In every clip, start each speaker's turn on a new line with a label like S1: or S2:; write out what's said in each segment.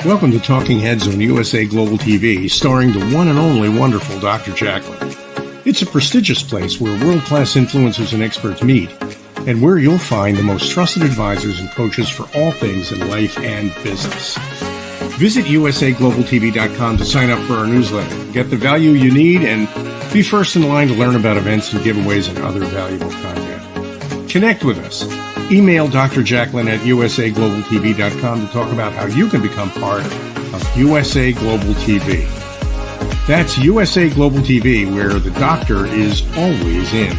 S1: Welcome to Talking Heads on USA Global TV, starring the one and only wonderful Dr. JACALYN. It's a prestigious place where world-class influencers and experts meet, and where you'll find the most trusted advisors and coaches for all things in life and business. Visit usaglobaltv.com to sign up for our newsletter, get the value you need, and be first in line to learn about events and giveaways and other valuable content. Connect with us. Email Dr. JACALYN at usaglobaltv.com to talk about how you can become part of USA Global TV. That's USA Global TV, where the doctor is always in.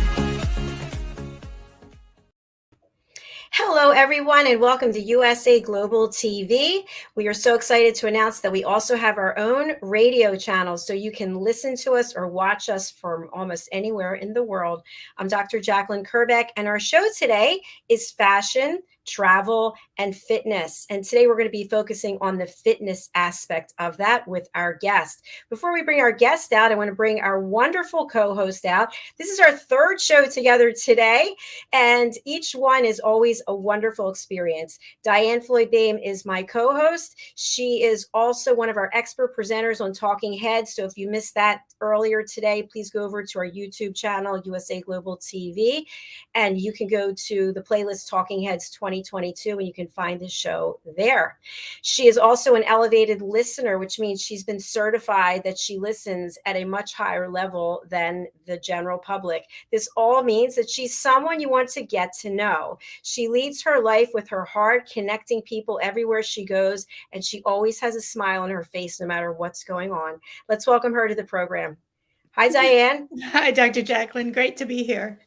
S2: Hello, everyone, and welcome to USA Global TV. We are so excited to announce that we also have our own radio channel, so you can listen to us or watch us from almost anywhere in the world. I'm Dr. JACALYN KERBECK, and our show today is fashion, travel, and fitness. And today we're going to be focusing on the fitness aspect of that with our guest. Before we bring our guest out, I want to bring our wonderful co-host out. This is our third show together today, and each one is always a wonderful experience. DIANN BOEHM is my co-host. She is also one of our expert presenters on Talking Heads. So if you missed that earlier today, please go over to our YouTube channel, USA Global TV, and you can go to the playlist Talking Heads 2022, and you can find the show there. She is also an elevated listener, which means she's been certified that she listens at a much higher level than the general public. This all means that she's someone you want to get to know. She leads her life with her heart, connecting people everywhere she goes, and she always has a smile on her face no matter what's going on. Let's welcome her to the program. Hi, Diann.
S3: Hi, Dr. JACALYN. Great to be here.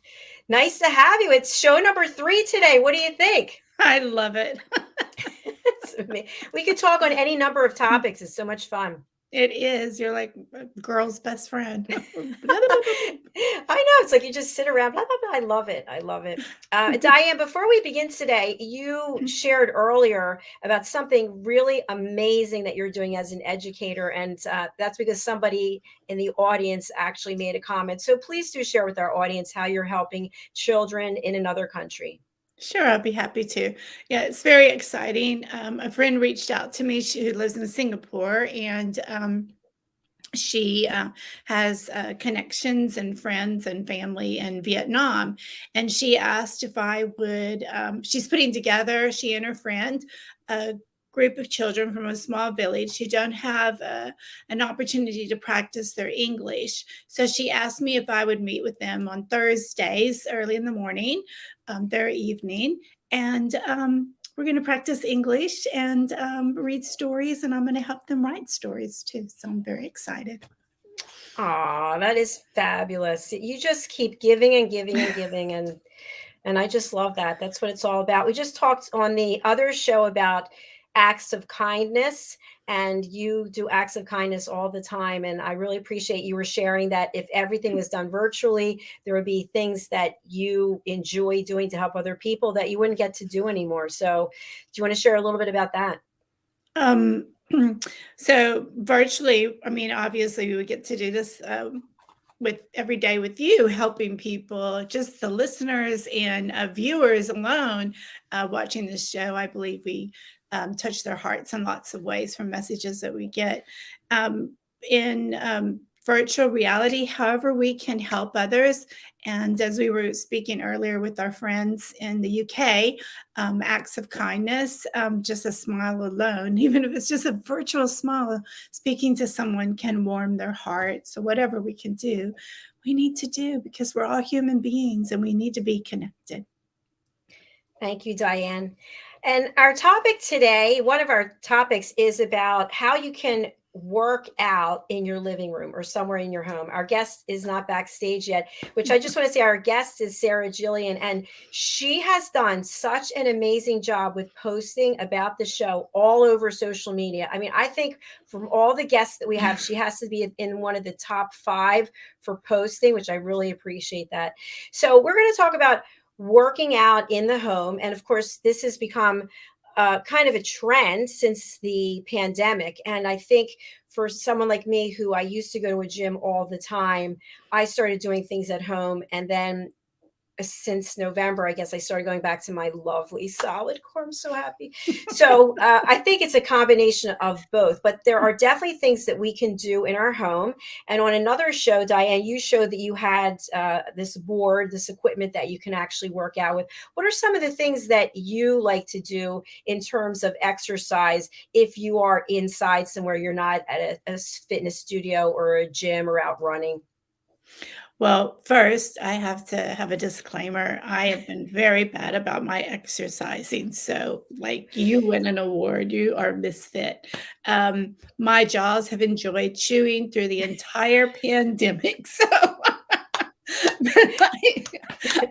S2: Nice to have you. It's show number 3 today. What do you think?
S3: I love it.
S2: We could talk on any number of topics. It's so much fun.
S3: It is. You're like a girl's best friend.
S2: I know. It's like you just sit around. Blah, blah, blah. I love it. I love it. Diann, before we begin today, you shared earlier about something really amazing that you're doing as an educator. And that's because somebody in the audience actually made a comment. So please do share with our audience how you're helping children in another country.
S3: Sure, I'll be happy to. Yeah, it's very exciting. A friend reached out to me who lives in Singapore, and she has connections and friends and family in Vietnam. And she asked if I would, she's putting together, she and her friend, a group of children from a small village who don't have an opportunity to practice their English. So she asked me if I would meet with them on Thursdays early in the morning, their evening, and we're going to practice English and read stories, and I'm going to help them write stories too. So I'm very excited.
S2: Aw, that is fabulous. You just keep giving and giving and giving, and I just love that. That's what it's all about. We just talked on the other show about acts of kindness, and you do acts of kindness all the time. And I really appreciate you were sharing that if everything was done virtually, there would be things that you enjoy doing to help other people that you wouldn't get to do anymore. So do you want to share a little bit about that?
S3: So virtually, I mean, obviously we would get to do this with every day with you, helping people, just the listeners and viewers alone watching this show. I believe we touch their hearts in lots of ways from messages that we get in virtual reality. However, we can help others. And as we were speaking earlier with our friends in the UK, acts of kindness, just a smile alone, even if it's just a virtual smile, speaking to someone can warm their heart. So whatever we can do, we need to do, because we're all human beings and we need to be connected.
S2: Thank you, Diann. And our topic today, one of our topics, is about how you can work out in your living room or somewhere in your home. Our guest is not backstage yet, which I just want to say our guest is Jillian, and she has done such an amazing job with posting about the show all over social media. I mean, I think from all the guests that we have, she has to be in one of the top 5 for posting, which I really appreciate that. So we're going to talk about working out in the home. And of course, this has become kind of a trend since the pandemic. And I think for someone like me, who I used to go to a gym all the time, I started doing things at home. And then since November, I guess I started going back to my lovely solid core. I'm so happy. So I think it's a combination of both, but there are definitely things that we can do in our home. And on another show, Diane, you showed that you had this board, this equipment that you can actually work out with. What are some of the things that you like to do in terms of exercise if you are inside somewhere, you're not at a fitness studio or a gym or out running?
S3: Well, first, I have to have a disclaimer. I have been very bad about my exercising. So, like, you win an award, you are a misfit. My jaws have enjoyed chewing through the entire pandemic. So,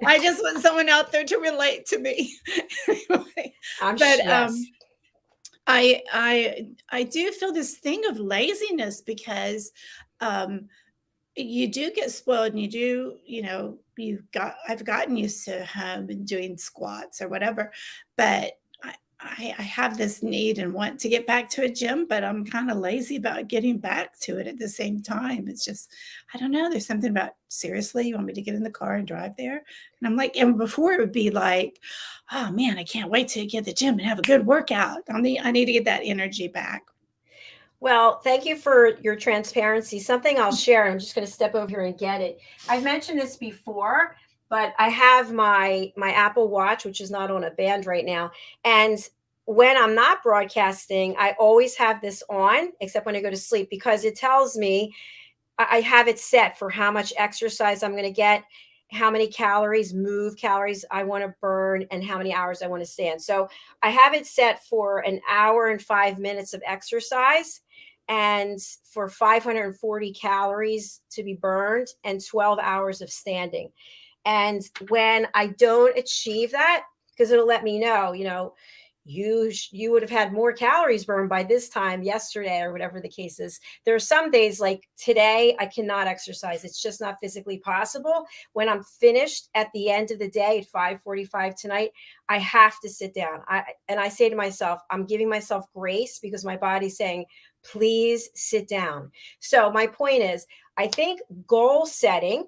S3: I just want someone out there to relate to me. Anyway,
S2: I'm
S3: but
S2: yes.
S3: I do feel this thing of laziness because you do get spoiled and you do, I've gotten used to and doing squats or whatever, but I have this need and want to get back to a gym, but I'm kind of lazy about getting back to it at the same time. It's just, I don't know. There's something about, seriously, you want me to get in the car and drive there? And I'm like, and before it would be like, oh man, I can't wait to get to the gym and have a good workout. I need to get that energy back.
S2: Well, thank you for your transparency. Something I'll share, I'm just going to step over here and get it. I've mentioned this before, but I have my Apple Watch, which is not on a band right now. And when I'm not broadcasting, I always have this on, except when I go to sleep, because it tells me I have it set for how much exercise I'm going to get, how many calories I want to burn, and how many hours I want to stand. So I have it set for an hour and 5 minutes of exercise and for 540 calories to be burned and 12 hours of standing. And when I don't achieve that, because it'll let me know, you would have had more calories burned by this time yesterday or whatever the case is. There are some days like today I cannot exercise. It's just not physically possible. When I'm finished at the end of the day at 5:45 tonight, I have to sit down. I say to myself, I'm giving myself grace because my body's saying, please sit down. So my point is, I think goal setting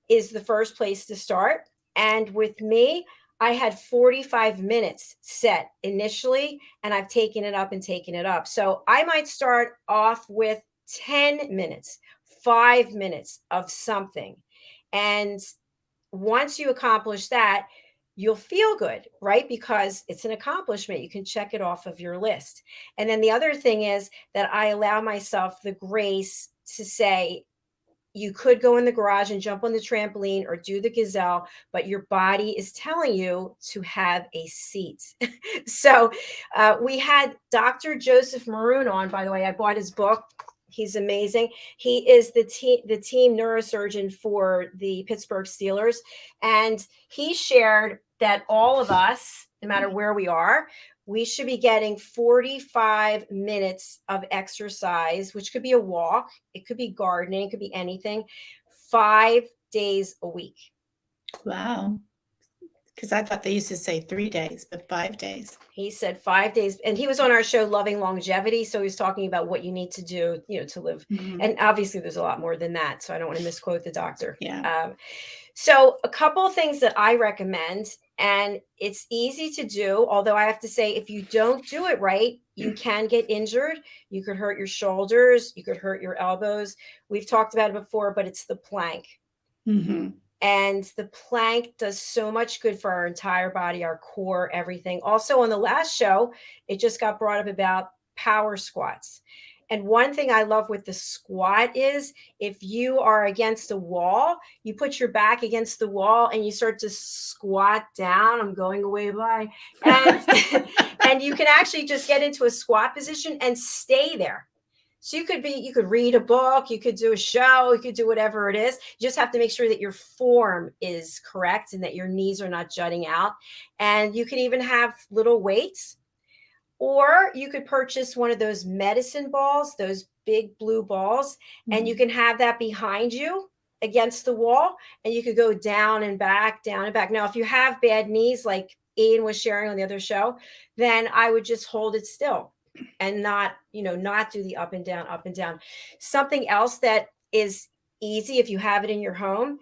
S2: is the first place to start. And with me, I had 45 minutes set initially, and I've taken it up and taken it up. So I might start off with 10 minutes, 5 minutes of something. And once you accomplish that, you'll feel good, right? Because it's an accomplishment. You can check it off of your list. And then the other thing is that I allow myself the grace to say, you could go in the garage and jump on the trampoline or do the gazelle, but your body is telling you to have a seat. So we had Dr. Joseph Maroon on, by the way. I bought his book. He's amazing. He is the team neurosurgeon for the Pittsburgh Steelers. And he shared that all of us, no matter where we are, we should be getting 45 minutes of exercise, which could be a walk, it could be gardening, it could be anything, 5 days a week.
S3: Wow. Because I thought they used to say 3 days, but 5 days.
S2: He said 5 days, and he was on our show, Loving Longevity. So he was talking about what you need to do, to live. Mm-hmm. And obviously there's a lot more than that. So I don't want to misquote the doctor.
S3: Yeah.
S2: So a couple of things that I recommend, and it's easy to do, although I have to say, if you don't do it right, you can get injured. You could hurt your shoulders. You could hurt your elbows. We've talked about it before, but it's the plank. Mm-hmm. And the plank does so much good for our entire body, our core, everything. Also on the last show, it just got brought up about power squats. And one thing I love with the squat is if you are against a wall, you put your back against the wall and you start to squat down. I'm going away by. And, and you can actually just get into a squat position and stay there. So you could read a book, you could do a show, you could do whatever it is. You just have to make sure that your form is correct and that your knees are not jutting out. And you could even have little weights. Or you could purchase one of those medicine balls, those big blue balls, and you can have that behind you against the wall, and you could go down and back, down and back. Now, if you have bad knees, like Ian was sharing on the other show, then I would just hold it still and not do the up and down, up and down. Something else that is easy if you have it in your home,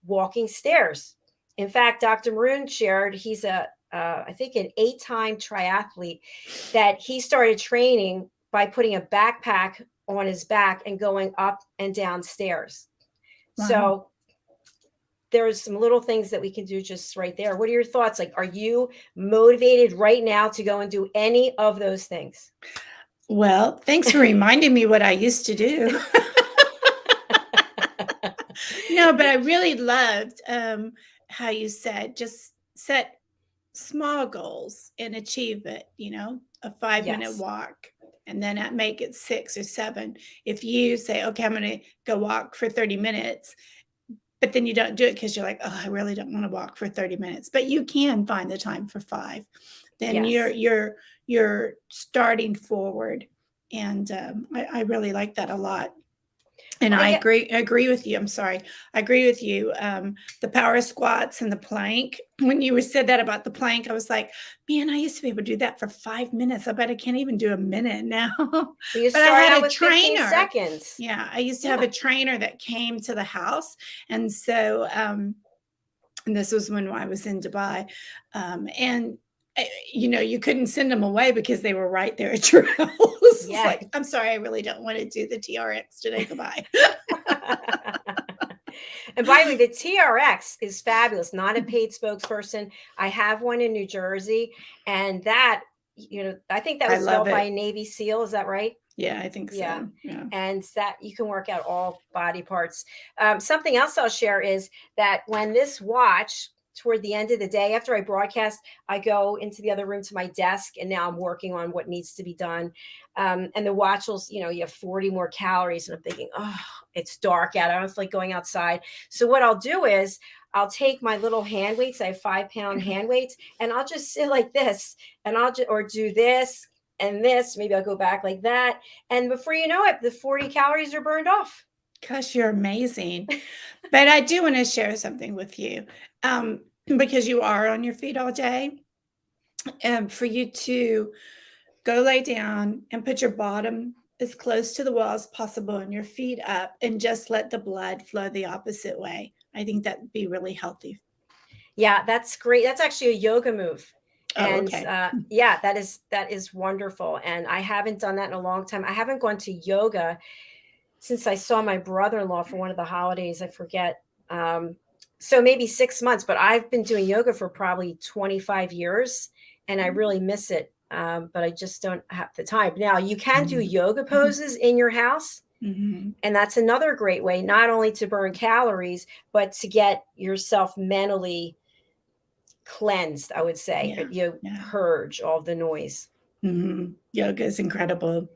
S2: walking stairs. In fact, Dr. Maroon shared he's I think an 8-time triathlete that he started training by putting a backpack on his back and going up and down stairs.
S3: Wow.
S2: So there's some little things that we can do just right there. What are your thoughts? Like, are you motivated right now to go and do any of those things?
S3: Well, thanks for reminding me what I used to do. No, but I really loved how you said just set small goals and achieve it, a 5-minute
S2: Yes.
S3: walk, and then make it 6 or 7. If you say, okay, I'm going to go walk for 30 minutes, but then you don't do it because you're like, oh, I really don't want to walk for 30 minutes, but you can find the time for 5. Then
S2: Yes.
S3: you're starting forward. And I really like that a lot. And
S2: Well,
S3: I agree with you. I'm sorry. I agree with you. The power squats and the plank. When you said that about the plank, I was like, man, I used to be able to do that for 5 minutes. I bet I can't even do a minute now.
S2: you
S3: But I
S2: start
S3: had
S2: out
S3: a
S2: with 15
S3: trainer.
S2: seconds.
S3: Yeah, I used to have a trainer that came to the house. And so, and this was when I was in Dubai. And you couldn't send them away because they were right there at your house. It's
S2: Yeah.
S3: like, I'm sorry, I really don't want to do the TRX today. Goodbye.
S2: And by the way, the TRX is fabulous. Not a paid spokesperson. I have one in New Jersey, and that, I think that
S3: I
S2: was
S3: love
S2: developed by
S3: it.
S2: a Navy SEAL. Is that right?
S3: Yeah, I think
S2: Yeah.
S3: so. Yeah.
S2: And that you can work out all body parts. Something else I'll share is that when this watch, toward the end of the day, after I broadcast, I go into the other room to my desk, and now I'm working on what needs to be done. And the watch will, you have 40 more calories. And I'm thinking, oh, it's dark out. I don't feel like going outside. So what I'll do is I'll take my little hand weights. I have 5-pound hand weights, and I'll just sit like this, and or do this and this. Maybe I'll go back like that. And before you know it, the 40 calories are burned off.
S3: Gosh, you're amazing. But I do want to share something with you, because you are on your feet all day. And for you to go lay down and put your bottom as close to the wall as possible and your feet up, and just let the blood flow the opposite way. I think that would be really healthy.
S2: Yeah, that's great. That's actually a yoga move.
S3: Oh,
S2: And
S3: okay.
S2: yeah, that is wonderful. And I haven't done that in a long time. I haven't gone to yoga since I saw my brother-in-law for one of the holidays. I forget. So maybe 6 months, but I've been doing yoga for probably 25 years, and I really miss it. But I just don't have the time. Now, you can do yoga poses in your house.
S3: Mm-hmm.
S2: And that's another great way, not only to burn calories, but to get yourself mentally cleansed, I would say. Purge all the noise.
S3: Mm-hmm. Yoga is incredible.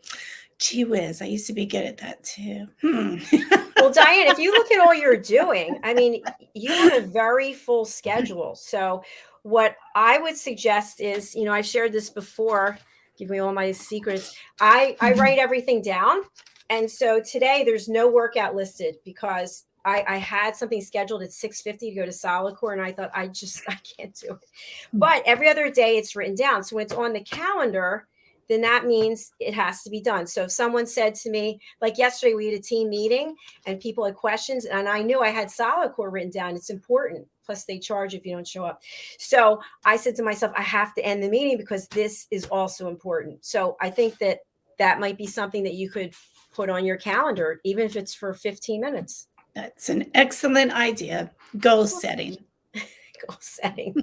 S3: Gee whiz, I used to be good at that too.
S2: Well, Diane, if you look at all you're doing, I mean, you have a very full schedule. So what I would suggest is, I've shared this before, give me all my secrets. I write everything down. And so today there's no workout listed because I had something scheduled at 6:50 to go to Solid Core, and I thought I can't do it. But every other day it's written down. So when it's on the calendar, then that means it has to be done. So if someone said to me, like yesterday, we had a team meeting and people had questions, and I knew I had Solid Core written down. It's important. Plus they charge if you don't show up. So I said to myself, I have to end the meeting because this is also important. So I think that might be something that you could put on your calendar, even if it's for 15 minutes.
S3: That's an excellent idea. Goal setting.
S2: Goal setting.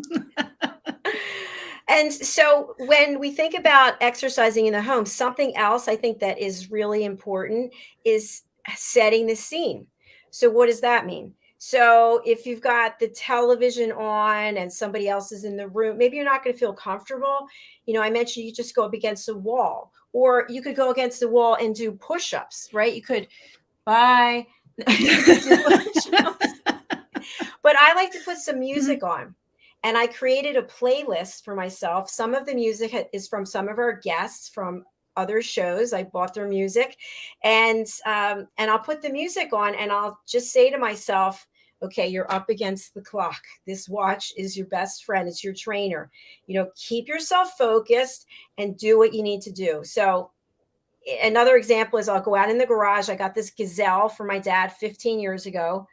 S2: And so when we think about exercising in the home, something else I think that is really important is setting the scene. So what does that mean? So if you've got the television on and somebody else is in the room, maybe you're not going to feel comfortable. I mentioned you just go up against a wall, or you could go against the wall and do push-ups, right? You could, bye. But I like to put some music on. And I created a playlist for myself. Some of the music is from some of our guests from other shows. I bought their music, and I'll put the music on, and I'll just say to myself, okay, you're up against the clock. This watch is your best friend. It's your trainer. Keep yourself focused and do what you need to do. So another example is I'll go out in the garage. I got this Gazelle for my dad 15 years ago.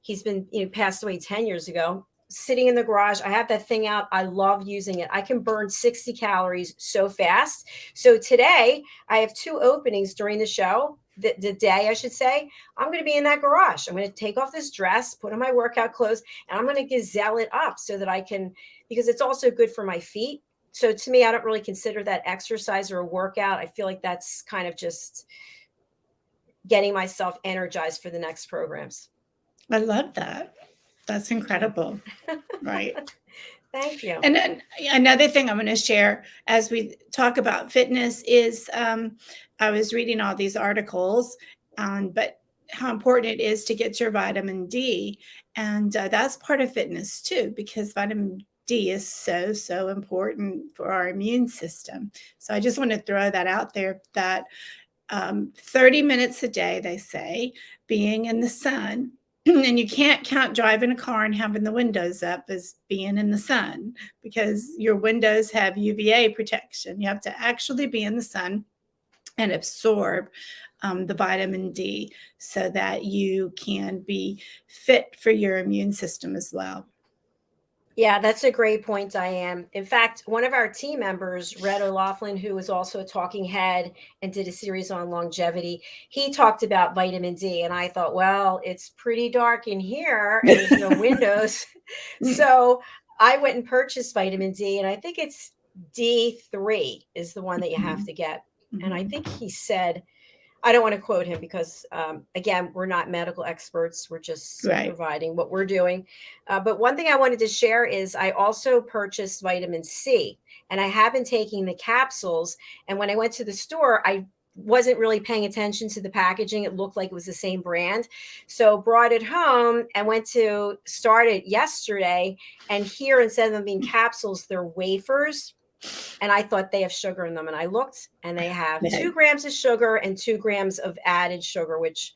S2: He's been, passed away 10 years ago. sitting in the garage. I have that thing out. I love using it. I can burn 60 calories so fast. So today I have 2 openings during the show, the day, I should say. I'm going to be in that garage. I'm going to take off this dress, put on my workout clothes, and I'm going to gazelle it up so that I can, because it's also good for my feet. So to me, I don't really consider that exercise or a workout. I feel like that's kind of just getting myself energized for the next programs.
S3: I love that. That's incredible. Right.
S2: Thank you.
S3: And then another thing I'm going to share as we talk about fitness is I was reading all these articles, but how important it is to get your vitamin D. And that's part of fitness too, because vitamin D is so, so important for our immune system. So I just want to throw that out there that 30 minutes a day, they say, being in the sun. And you can't count driving a car and having the windows up as being in the sun, because your windows have UVA protection. You have to actually be in the sun and absorb the vitamin D so that you can be fit for your immune system as well.
S2: Yeah, that's a great point, Diane. In fact, one of our team members, Red O'Laughlin, who is also a talking head and did a series on longevity, he talked about vitamin D. And I thought, well, it's pretty dark in here and there's no windows. So I went and purchased vitamin D, and I think it's D3 is the one that you have to get. And I think he said, I don't want to quote him because, again, we're not medical experts. We're just providing what we're doing. But one thing I wanted to share is I also purchased vitamin C, and I have been taking the capsules. And when I went to the store, I wasn't really paying attention to the packaging. It looked like it was the same brand. So brought it home and went to start it yesterday. And here, instead of them being capsules, they're wafers. And I thought they have sugar in them. And I looked, and they have 2 grams of sugar and 2 grams of added sugar, which,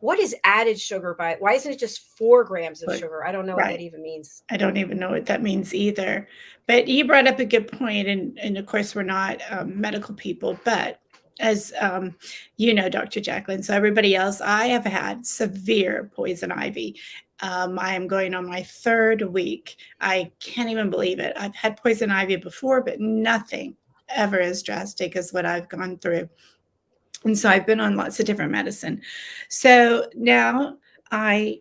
S2: what is added sugar by? Why isn't it just 4 grams of sugar? I don't know what that even means.
S3: I don't even know what that means either. But you brought up a good point. And of course, we're not medical people, but as you know, Dr. JACALYN, so everybody else, I have had severe poison ivy. I am going on my 3rd week. I can't even believe it. I've had poison ivy before, but nothing ever as drastic as what I've gone through. And so I've been on lots of different medicine. So now I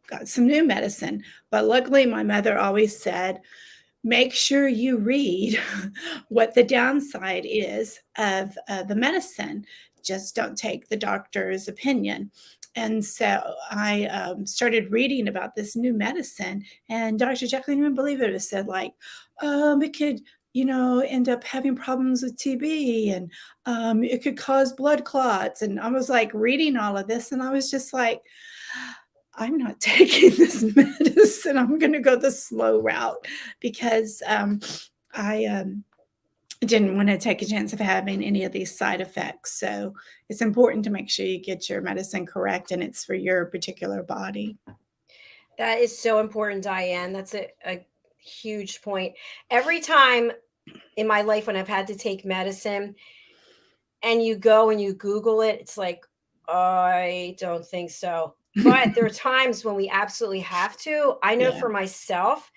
S3: got some new medicine, but luckily my mother always said, make sure you read what the downside is of the medicine. Just don't take the doctor's opinion. And so I started reading about this new medicine, and Dr. JACALYN, didn't believe it. It said like, it could, end up having problems with TB, and it could cause blood clots. And I was like reading all of this, and I was just like, I'm not taking this medicine. I'm going to go the slow route, because I didn't want to take a chance of having any of these side effects. So it's important to make sure you get your medicine correct and it's for your particular body.
S2: That is so important, Diane. That's a huge point. Every time in my life when I've had to take medicine and you go and you Google it, it's like, I don't think so. But there are times when we absolutely have to. I know for myself,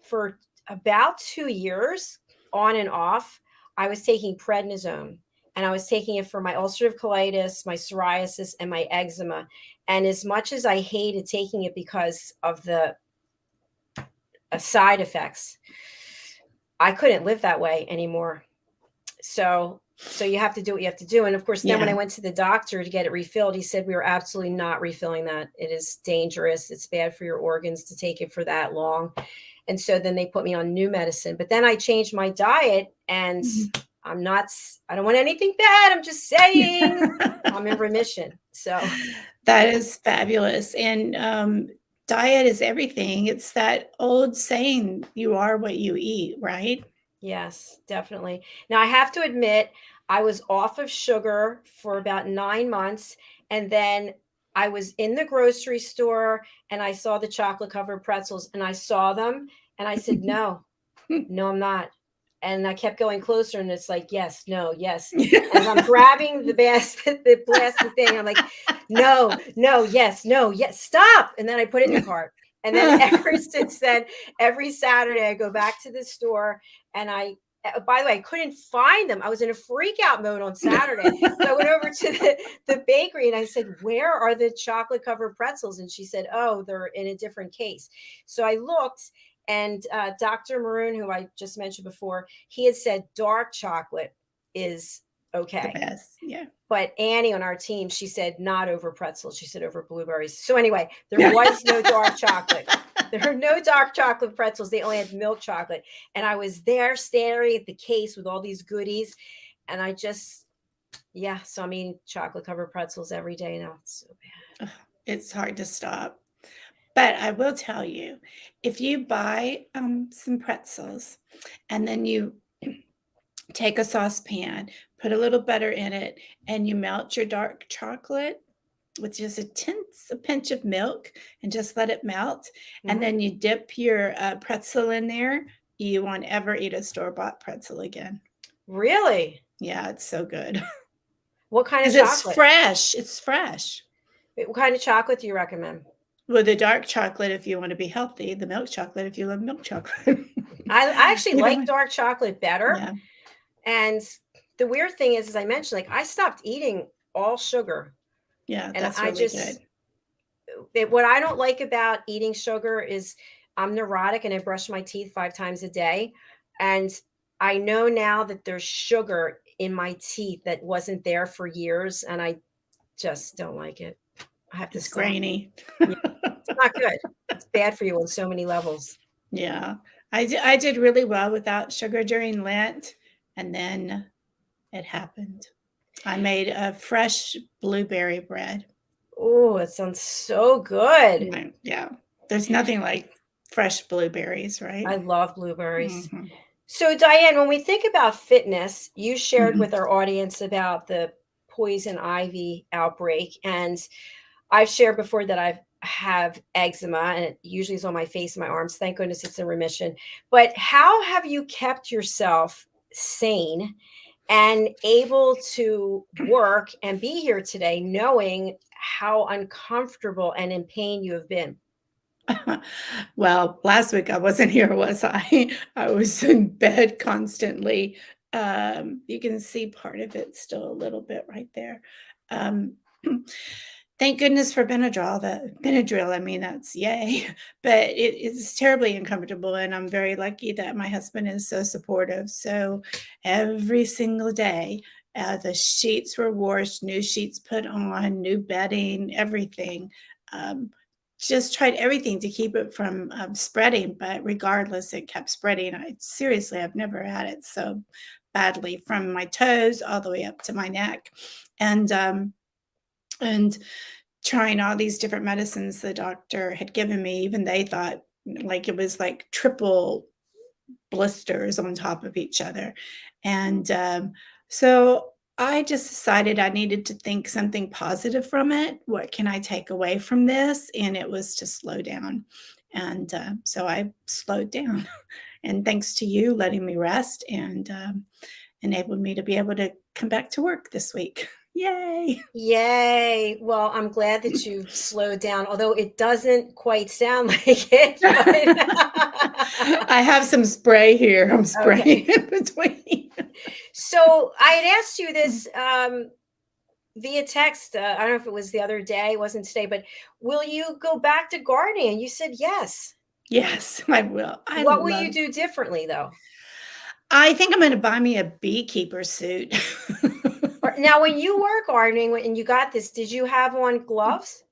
S2: for about 2 years, on and off, I was taking prednisone, and I was taking it for my ulcerative colitis, my psoriasis, and my eczema. And as much as I hated taking it because of the side effects, I couldn't live that way anymore. So you have to do what you have to do. And of course, then when I went to the doctor to get it refilled, he said, we are absolutely not refilling that. It is dangerous. It's bad for your organs to take it for that long. And so then they put me on new medicine. But then I changed my diet, and I don't want anything bad. I'm just saying I'm in remission. So
S3: that is fabulous. And diet is everything. It's that old saying, you are what you eat, right?
S2: Yes, definitely. Now I have to admit, I was off of sugar for about 9 months, and then I was in the grocery store and I saw the chocolate covered pretzels, and I saw them and I said, no, I'm not. And I kept going closer, and it's like, yes, no, yes. As I'm grabbing the plastic thing, I'm like, no, yes, stop. And then I put it in the cart. And then ever since then, every Saturday I go back to the store and by the way, I couldn't find them. I was in a freak out mode on Saturday. So I went over to the bakery and I said, where are the chocolate covered pretzels? And she said, oh, they're in a different case. So I looked, and Dr. Maroon, who I just mentioned before, he had said dark chocolate is okay.
S3: The best. Yeah.
S2: But Annie on our team, she said not over pretzels. She said over blueberries. So anyway, there was no dark chocolate. There are no dark chocolate pretzels. They only had milk chocolate. And I was there staring at the case with all these goodies. And I just, so I'm eating chocolate covered pretzels every day now. It's so bad.
S3: It's hard to stop. But I will tell you, if you buy some pretzels and then you take a saucepan, put a little butter in it, and you melt your dark chocolate with just a pinch of milk and just let it melt. And then you dip your pretzel in there, you won't ever eat a store-bought pretzel again.
S2: Really?
S3: Yeah, it's so good.
S2: What kind of chocolate?
S3: It's fresh. It's fresh.
S2: What kind of chocolate do you recommend?
S3: Well, the dark chocolate if you want to be healthy, the milk chocolate if you love milk chocolate.
S2: I actually like dark chocolate better.
S3: Yeah.
S2: And the weird thing is, as I mentioned, like I stopped eating all sugar.
S3: Yeah,
S2: and
S3: that's really good.
S2: What I don't like about eating sugar is I'm neurotic and I brush my teeth 5 times a day. And I know now that there's sugar in my teeth that wasn't there for years. And I just don't like it. I have to
S3: It's
S2: stop.
S3: grainy.
S2: It's not good. It's bad for you on so many levels.
S3: Yeah. I did really well without sugar during Lent. And then it happened. I made a fresh blueberry bread.
S2: Oh, it sounds so good.
S3: Yeah. There's nothing like fresh blueberries, right?
S2: I love blueberries.
S3: Mhm.
S2: So Diane, when we think about fitness, you shared with our audience about the poison ivy outbreak. And I've shared before that I have eczema, and it usually is on my face and my arms. Thank goodness it's in remission. But how have you kept yourself sane and able to work and be here today, knowing how uncomfortable and in pain you have been?
S3: Well, last week I wasn't here, was I? I was in bed constantly. You can see part of it still a little bit right there. Thank goodness for Benadryl. I mean, that's yay. But it is terribly uncomfortable, and I'm very lucky that my husband is so supportive. So every single day, the sheets were washed, new sheets put on, new bedding, everything. Just tried everything to keep it from spreading, but regardless, it kept spreading. I've never had it so badly, from my toes all the way up to my neck. And trying all these different medicines the doctor had given me, even they thought like it was like triple blisters on top of each other. And so I just decided I needed to think something positive from it. What can I take away from this? And it was to slow down. And so I slowed down. And thanks to you letting me rest and enabled me to be able to come back to work this week. Yay.
S2: Yay. Well, I'm glad that you slowed down, although it doesn't quite sound like it.
S3: I have some spray here. I'm spraying in between.
S2: So I had asked you this via text. I don't know if it was the other day, it wasn't today, but will you go back to gardening? And you said yes.
S3: Yes, I will.
S2: What will you do differently, though?
S3: I think I'm going to buy me a beekeeper suit.
S2: Now, when you were gardening and you got this, did you have on gloves?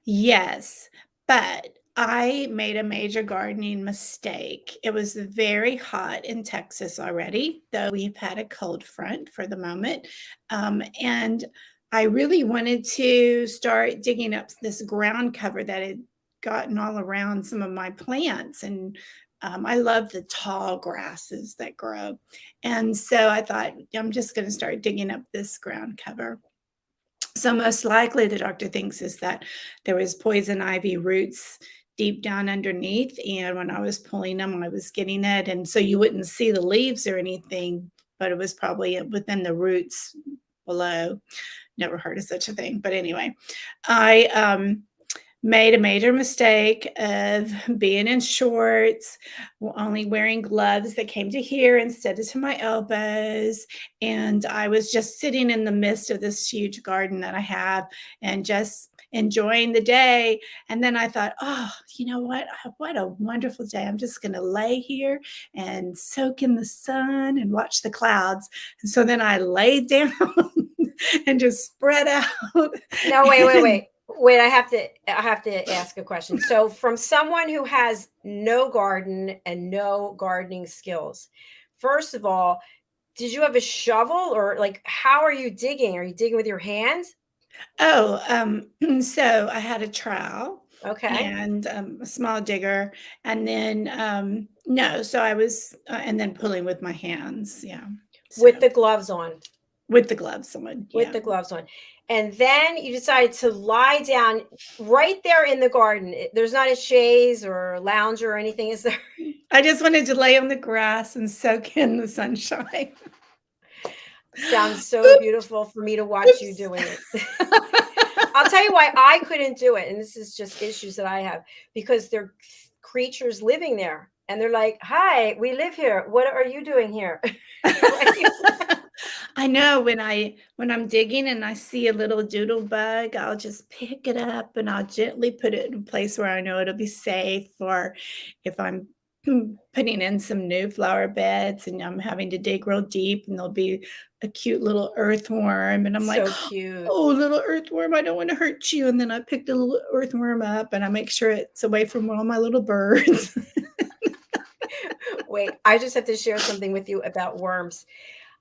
S3: Yes, but I made a major gardening mistake. It was very hot in Texas already, though we've had a cold front for the moment. And I really wanted to start digging up this ground cover that had gotten all around some of my plants. And I love the tall grasses that grow. And so I thought, I'm just going to start digging up this ground cover. So most likely the doctor thinks is that there was poison ivy roots deep down underneath. And when I was pulling them, I was getting it. And so you wouldn't see the leaves or anything, but it was probably within the roots below. Never heard of such a thing. But anyway, I made a major mistake of being in shorts, only wearing gloves that came to here instead of to my elbows. And I was just sitting in the midst of this huge garden that I have and just enjoying the day. And then I thought, oh, you know what a wonderful day. I'm just going to lay here and soak in the sun and watch the clouds. And so then I laid down and just spread out.
S2: No, wait. I have to ask a question. So from someone who has no garden and no gardening skills, first of all, did you have a shovel, or like, how are you digging? Are you digging with your hands?
S3: Oh, so I had a trowel
S2: Okay.
S3: and a small digger, and then no, so I was, and then pulling with my hands, yeah.
S2: With
S3: So
S2: the gloves on.
S3: with the gloves on,
S2: With
S3: yeah.
S2: the gloves on. And then you decided to lie down right there in the garden. There's not a chaise or a lounger or anything, is there?
S3: I just wanted to lay on the grass and soak in the sunshine.
S2: Sounds so beautiful for me to watch you doing it. I'll tell you why I couldn't do it. And this is just issues that I have, because there are creatures living there. And they're like, hi, we live here. What are you doing here?
S3: I know when I'm digging and I see a little doodle bug, I'll just pick it up and I'll gently put it in a place where I know it'll be safe. Or if I'm putting in some new flower beds and I'm having to dig real deep, and there'll be a cute little earthworm, and I'm like,
S2: So cute.
S3: oh, little earthworm, I don't want to hurt you. And then I pick the little earthworm up and I make sure it's away from all my little birds.
S2: Wait, I just have to share something with you about worms.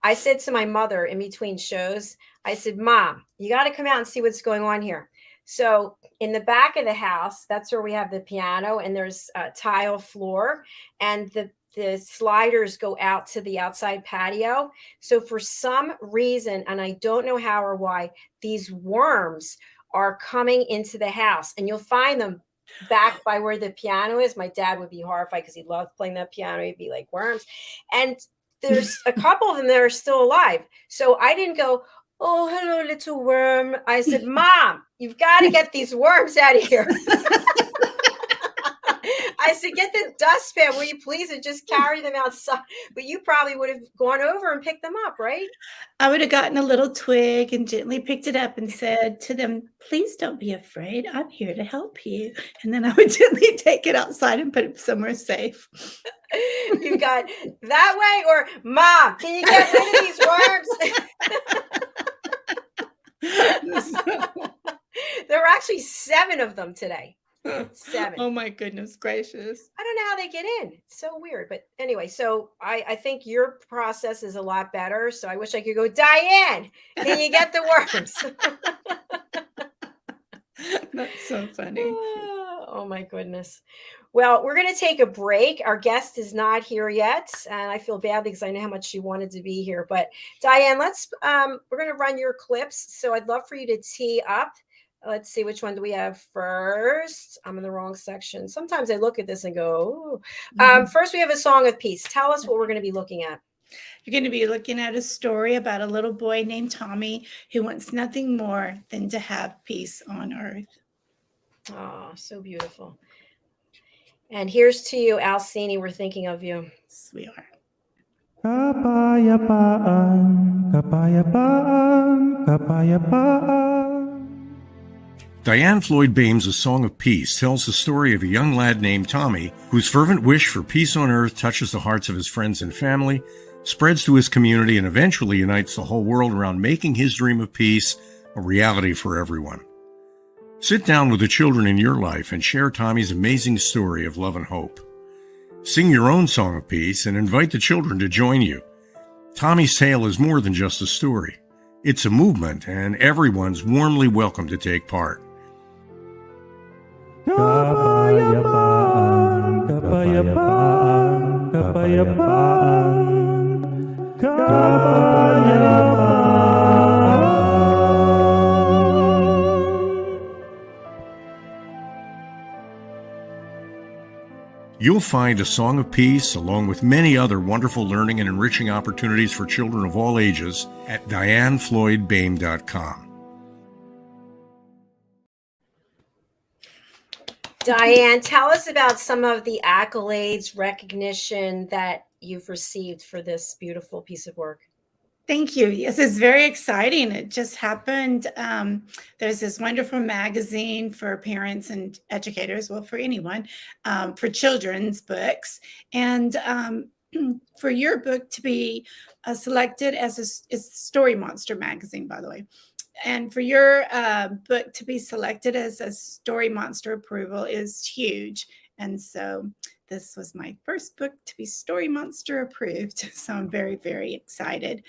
S2: I said to my mother in between shows, I said, Mom, you got to come out and see what's going on here. So in the back of the house, that's where we have the piano, and there's a tile floor, and the sliders go out to the outside patio. So for some reason, and I don't know how or why, these worms are coming into the house, and you'll find them back by where the piano is. My dad would be horrified because he loved playing that piano. He'd be like, worms. And there's a couple of them that are still alive. So I didn't go, oh, hello, little worm. I said, Mom, you've got to get these worms out of here. I said, get the dustpan, will you please, and just carry them outside. But you probably would have gone over and picked them up, right?
S3: I would have gotten a little twig and gently picked it up and said to them, please don't be afraid. I'm here to help you. And then I would gently take it outside and put it somewhere safe.
S2: You've got that way, or Mom, can you get rid of these worms? There were actually 7 of them today. 7.
S3: Oh my goodness gracious.
S2: I don't know how they get in. It's so weird. But anyway, so I think your process is a lot better. So I wish I could go, Diane, can you get the worms?
S3: That's so funny.
S2: Oh my goodness. Well, we're going to take a break. Our guest is not here yet, and I feel bad because I know how much she wanted to be here. But Diane, we're going to run your clips. So I'd love for you to tee up. Let's see, which one do we have first? I'm in the wrong section. Sometimes I look at this and go, first we have a song of peace. Tell us what we're going to be looking at.
S3: You're going to be looking at a story about a little boy named Tommy who wants nothing more than to have peace on earth.
S2: Oh, so beautiful. And here's to you, Alcini. We're thinking of you.
S3: Yes, we are.
S4: Kapayapaan, kapayapaan, kapayapaan.
S1: Diann Floyd BOEHM's A Song of Peace tells the story of a young lad named Tommy whose fervent wish for peace on earth touches the hearts of his friends and family, spreads to his community, and eventually unites the whole world around making his dream of peace a reality for everyone. Sit down with the children in your life and share Tommy's amazing story of love and hope. Sing your own song of peace and invite the children to join you. Tommy's tale is more than just a story. It's a movement, and everyone's warmly welcome to take part.
S4: Kapayapaan, kapayapaan, kapayapaan, kapayapaan.
S1: You'll find A Song of Peace, along with many other wonderful learning and enriching opportunities for children of all ages, at DiannFloydBOEHM.com.
S2: Diane, tell us about some of the accolades, recognition that you've received for this beautiful piece of work.
S3: Thank you. Yes, it's very exciting. It just happened. There's this wonderful magazine for parents and educators, well, for anyone, for children's books. And for your book to be selected as it's Story Monster magazine, by the way. And for your book to be selected as a Story Monster approval is huge. And so this was my first book to be Story Monster approved. So I'm very, very excited.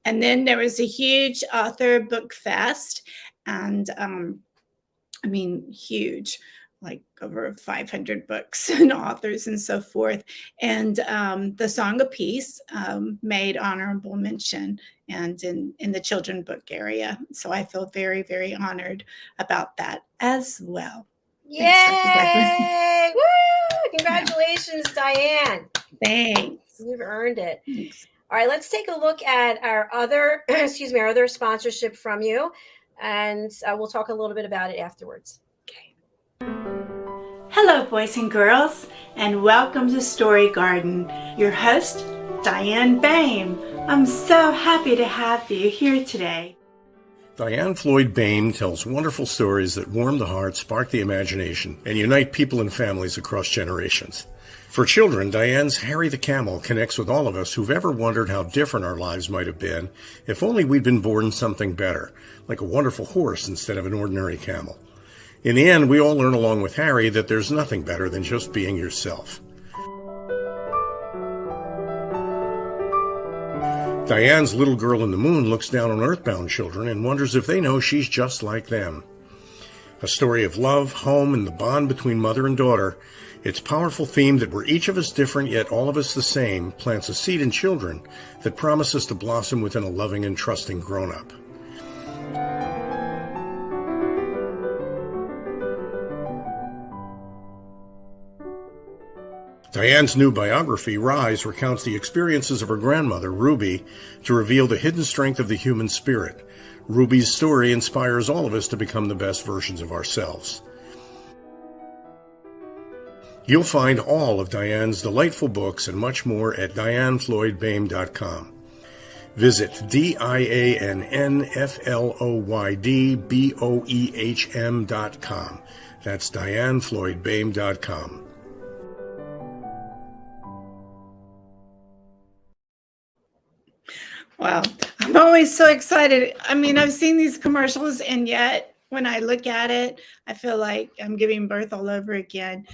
S3: And then there was a huge author book fest. And I mean, huge, like over 500 books and authors and so forth. And the Song of Peace made honorable mention and in the children book area. So I feel very, very honored about that as well.
S2: Yay! Woo! Congratulations, Diane.
S3: Thanks.
S2: You've earned it.
S3: Thanks.
S2: All right, let's take a look at our other, our other sponsorship from you, and we'll talk a little bit about it afterwards.
S3: Okay. Hello, boys and girls, and welcome to Story Garden. Your host, Diann BOEHM. I'm so happy to have you here today.
S1: Diann Floyd BOEHM tells wonderful stories that warm the heart, spark the imagination, and unite people and families across generations. For children, Diann's Harry the Camel connects with all of us who've ever wondered how different our lives might have been if only we'd been born something better, like a wonderful horse instead of an ordinary camel. In the end, we all learn along with Harry that there's nothing better than just being yourself. Diann's Little Girl in the Moon looks down on earthbound children and wonders if they know she's just like them. A story of love, home, and the bond between mother and daughter, its powerful theme that we're each of us different yet all of us the same plants a seed in children that promises to blossom within a loving and trusting grown-up. Diann's new biography, Rise, recounts the experiences of her grandmother, Ruby, to reveal the hidden strength of the human spirit. Ruby's story inspires all of us to become the best versions of ourselves. You'll find all of Diann's delightful books and much more at DiannFloydBOEHM.com. Visit DIANNFLOYDBOEHM.com. That's DiannFloydBOEHM.com.
S3: Wow. I'm always so excited. I mean, I've seen these commercials, and yet when I look at it, I feel like I'm giving birth all over again.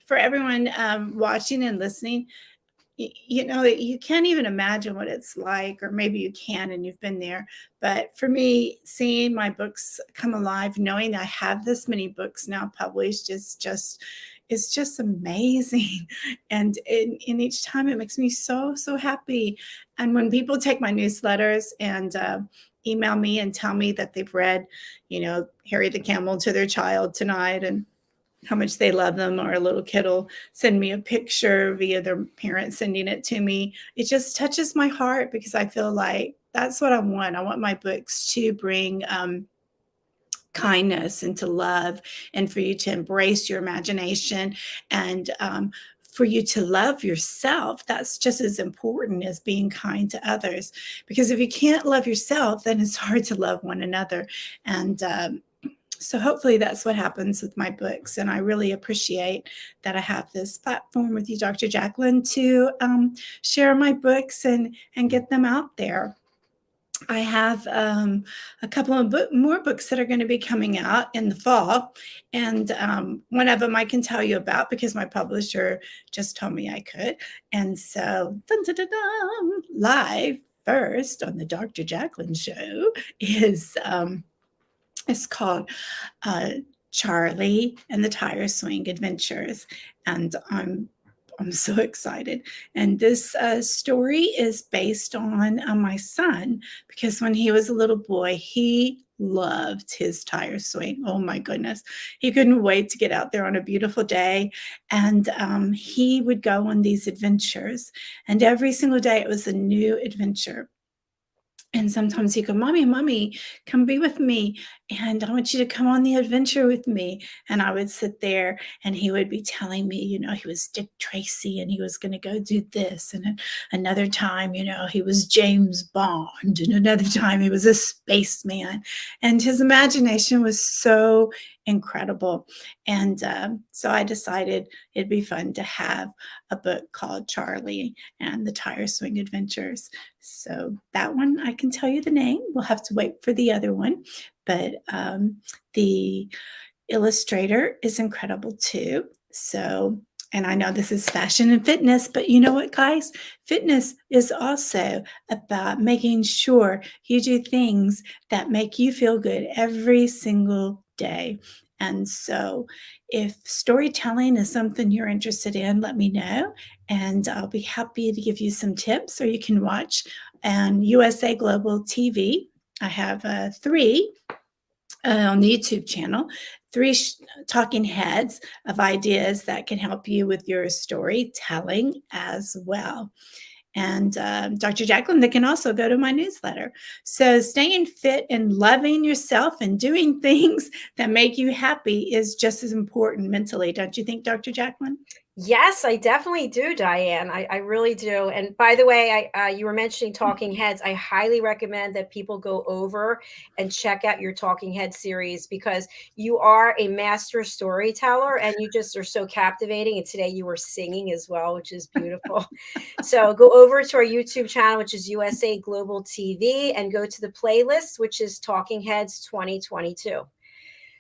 S3: For everyone watching and listening, you know, you can't even imagine what it's like, or maybe you can and you've been there. But for me, seeing my books come alive, knowing that I have this many books now published is just amazing. And in each time it makes me so, so happy. And when people take my newsletters and email me and tell me that they've read, you know, Harry the Camel to their child tonight and how much they love them, or a little kid will send me a picture via their parents sending it to me, it just touches my heart, because I feel like that's what I want. I want my books to bring kindness and to love, and for you to embrace your imagination, and for you to love yourself. That's just as important as being kind to others, because if you can't love yourself, then it's hard to love one another. And so hopefully that's what happens with my books. And I really appreciate that I have this platform with you, Dr. JACALYN, to share my books and get them out there. I have a couple of more books that are going to be coming out in the fall. And one of them I can tell you about because my publisher just told me I could. And so, dun, dun, dun, dun, live first on the Dr. JACALYN show is it's called Charlie and the Tire Swing Adventures. And I'm so excited. And this story is based on my son, because when he was a little boy, he loved his tire swing. Oh my goodness. He couldn't wait to get out there on a beautiful day. And he would go on these adventures. And every single day it was a new adventure. And sometimes he'd go, Mommy, come be with me. And I want you to come on the adventure with me. And I would sit there and he would be telling me, he was Dick Tracy and he was going to go do this. And then another time, he was James Bond. And another time he was a spaceman. And his imagination was so incredible. And so I decided it'd be fun to have a book called Charlie and the Tire Swing Adventures. So that one, I can tell you the name. We'll have to wait for the other one. But the illustrator is incredible too. So, and I know this is fashion and fitness, but you know what, guys? Fitness is also about making sure you do things that make you feel good every single day. And so if storytelling is something you're interested in, let me know. And I'll be happy to give you some tips, or you can watch on USA Global TV. I have 3 on the YouTube channel, 3 talking heads of ideas that can help you with your storytelling as well. And Dr. JACALYN, they can also go to my newsletter. So staying fit and loving yourself and doing things that make you happy is just as important mentally. Don't you think, Dr. JACALYN?
S2: Yes, I definitely do, Diane. I really do. And by the way, you were mentioning Talking Heads. I highly recommend that people go over and check out your Talking Head series, because you are a master storyteller and you just are so captivating. And today you were singing as well, which is beautiful. So go over to our YouTube channel, which is USA Global TV, and go to the playlist, which is Talking Heads 2022.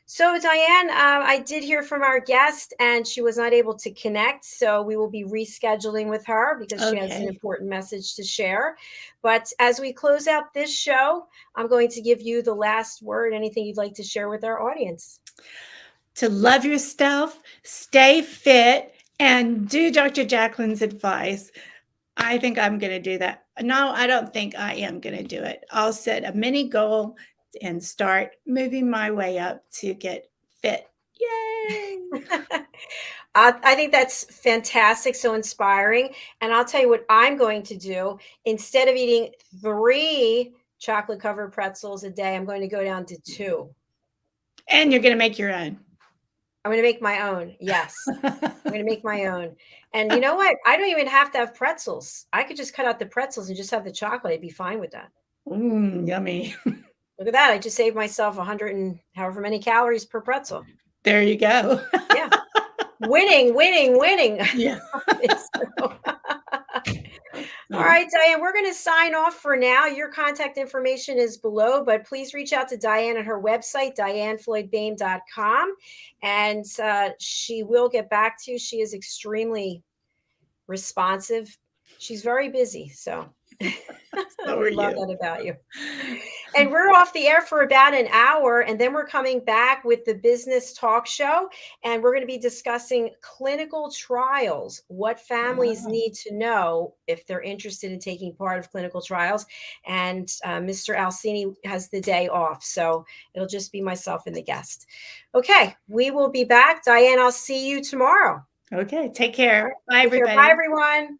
S2: So Diane, I did hear from our guest and she was not able to connect. So we will be rescheduling with her because she has an important message to share. But as we close out this show, I'm going to give you the last word. Anything you'd like to share with our audience?
S3: To love yourself, stay fit, and do Dr. JACALYN's advice. I think I'm going to do that. No, I don't think I am going to do it. I'll set a mini goal and start moving my way up to get fit. Yay!
S2: I think that's fantastic, so inspiring. And I'll tell you what I'm going to do. Instead of eating 3 chocolate-covered pretzels a day, I'm going to go down to 2.
S3: And you're going to make your own.
S2: I'm going to make my own. Yes. I'm going to make my own. And you know what? I don't even have to have pretzels. I could just cut out the pretzels and just have the chocolate. I'd be fine with that.
S3: Yummy.
S2: Look at that. I just saved myself 100 and however many calories per pretzel.
S3: There you go.
S2: Yeah. Winning.
S3: Yeah.
S2: All right, Diane, we're going to sign off for now. Your contact information is below, but please reach out to Diane at her website, diannfloydboehm.com, and she will get back to you. She is extremely responsive. She's very busy, so
S3: So
S2: we love that about you. And we're off the air for about an hour, and then we're coming back with the business talk show, and we're going to be discussing clinical trials, what families need to know if they're interested in taking part of clinical trials. And Mr. Alcini has the day off, so it'll just be myself and the guest. Okay, we will be back. Diane, I'll see you tomorrow.
S3: Okay, take care. Bye, everybody.
S2: Bye, everyone.